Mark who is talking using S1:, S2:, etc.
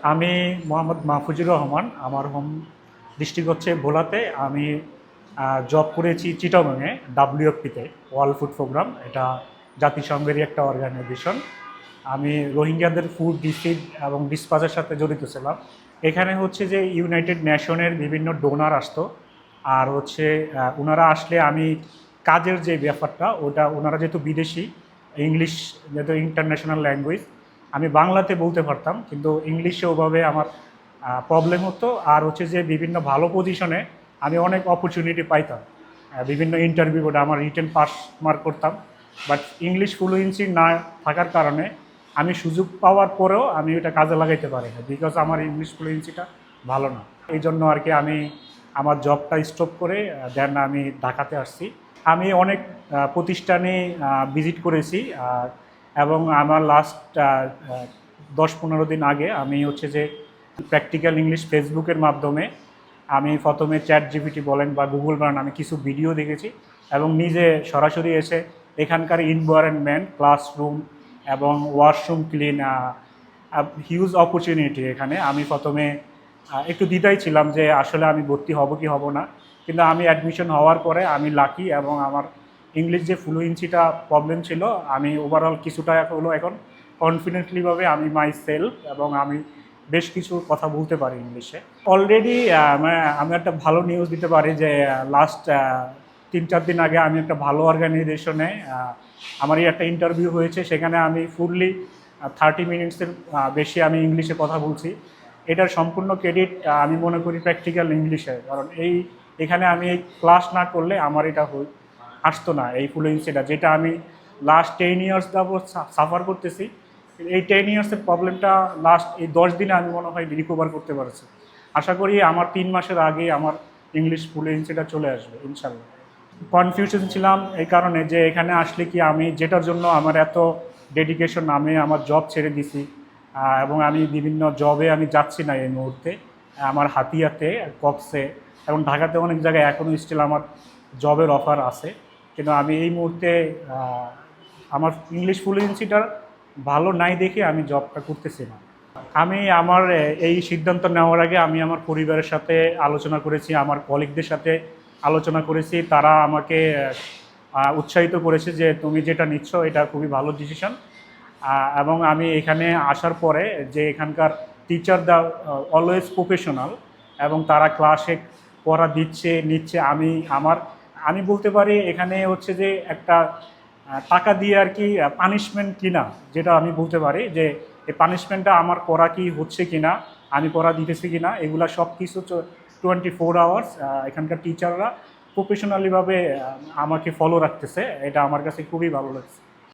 S1: আমি মোহাম্মদ মাহফুজুর রহমান। আমার home district হচ্ছে ভোলাতে। আমি জব করেছি চিটাগংয়ে WFP-তে, ওয়ার্ল্ড ফুড প্রোগ্রাম। এটা জাতিসংঘেরই একটা অর্গানাইজেশন। আমি রোহিঙ্গাদের ফুড রিসিভ এবং ডিসপাসের সাথে জড়িত ছিলাম। এখানে হচ্ছে যে ইউনাইটেড নেশনের বিভিন্ন ডোনার আসতো। আর হচ্ছে ওনারা আসলে আমি কাজের যে ব্যাপারটা ওটা, ওনারা যেহেতু বিদেশি, ইংলিশ যেহেতু ইন্টারন্যাশনাল ল্যাঙ্গুয়েজ, আমি বাংলাতে বলতে পারতাম কিন্তু ইংলিশে ওভাবে আমার প্রবলেম হতো। আর হচ্ছে যে বিভিন্ন ভালো পজিশনে আমি অনেক অপরচুনিটি পাইতাম। বিভিন্ন ইন্টারভিউ ওটা আমার রিটেন পাস মার্ক করতাম, বাট ইংলিশ ফ্লুয়েন্সি না থাকার কারণে আমি সুযোগ পাওয়ার পরেও আমি ওটা কাজে লাগাইতে পারি না, বিকজ আমার ইংলিশ ফ্লুয়েন্সিটা ভালো না। এই জন্য আর কি আমি আমার জবটা স্টপ করে দেন আমি ঢাকাতে আসছি। আমি অনেক প্রতিষ্ঠানে ভিজিট করেছি, এবং আমার লাস্ট 10-15 দিন আগে আমি হচ্ছে যে প্র্যাকটিক্যাল ইংলিশ ফেসবুকের মাধ্যমে আমি প্রথমে ChatGPT বলেন বা গুগল বলেন, আমি কিছু ভিডিও দেখেছি এবং নিজে সরাসরি এসে এখানকার এনভায়রনমেন্ট, ক্লাসরুম এবং ওয়াশরুম ক্লিন, হিউজ অপরচুনিটি এখানে। আমি প্রথমে একটু দ্বিধায় ছিলাম যে আসলে আমি ভর্তি হব কি হব না, কিন্তু আমি অ্যাডমিশন হওয়ার পরে আমি লাকি, এবং আমার ইংলিশ যে ফ্লুয়েন্সিটা প্রবলেম ছিল আমি ওভারঅল কিছুটা হলো এখন কনফিডেন্টলিভাবে আমি মাই সেলফ, এবং আমি বেশ কিছু কথা বলতে পারি ইংলিশে অলরেডি। আমি একটা ভালো নিউজ দিতে পারি যে লাস্ট 3-4 দিন আগে আমি একটা ভালো অর্গানাইজেশনে আমারই একটা ইন্টারভিউ হয়েছে। সেখানে আমি ফুললি 30 মিনিটসের বেশি আমি ইংলিশে কথা বলছি। এটার সম্পূর্ণ ক্রেডিট আমি মনে করি প্র্যাকটিক্যাল ইংলিশে, কারণ এখানে আমি এই ক্লাস না করলে আমার এটা আসতো না, এই ফ্লুয়েন্সিটা যেটা আমি লাস্ট 10 ইয়ার্স যাবত সাফার করতেছি। এই 10 ইয়ার্সের প্রবলেমটা লাস্ট এই 10 দিনে আমি মনে হয় রিকভার করতে পারছি। আশা করি আমার 3 মাসের আগে আমার ইংলিশ ফ্লুয়েন্সিটা চলে আসবে ইনশাল্লাহ। কনফিউশন ছিলাম এই কারণে যে এখানে আসলে কি আমি যেটার জন্য আমার এত ডেডিকেশন, আমি আমার জব ছেড়ে দিছি, এবং আমি বিভিন্ন জবে আমি যাচ্ছি না এই মুহূর্তে। আমার হাতিয়াতে, কক্সে এবং ঢাকাতে অনেক জায়গায় এখনও স্টিল আমার জবের অফার আছে, কিন্তু আমি এই মুহূর্তে আমার ইংলিশ ফ্লুয়েন্সিটার ভালো নাই দেখে আমি জবটা করতেছি না। আমি আমার এই সিদ্ধান্ত নেওয়ার আগে আমি আমার পরিবারের সাথে আলোচনা করেছি, আমার কলিগদের সাথে আলোচনা করেছি। তারা আমাকে উৎসাহিত করেছে যে তুমি যেটা নিচ্ছ এটা খুবই ভালো ডিসিশন। এবং আমি এখানে আসার পরে যে এখানকার টিচার দা অলওয়েজ প্রফেশনাল, এবং তারা ক্লাসে পড়া নিচ্ছে। আমি বলতে পারি এখানে হচ্ছে যে একটা টাকা দিয়ে আর কি পানিশমেন্ট কিনা, যেটা আমি বলতে পারি যে এই পানিশমেন্টটা আমার করা কি হচ্ছে কিনা, আমি করা দিতেছি কিনা, এগুলা সব কিছু 24 আওয়ার্স এখানকার টিচাররা প্রফেশনালিভাবে আমাকে ফলো রাখতেছে। এটা আমার কাছে খুবই ভালো লাগছে।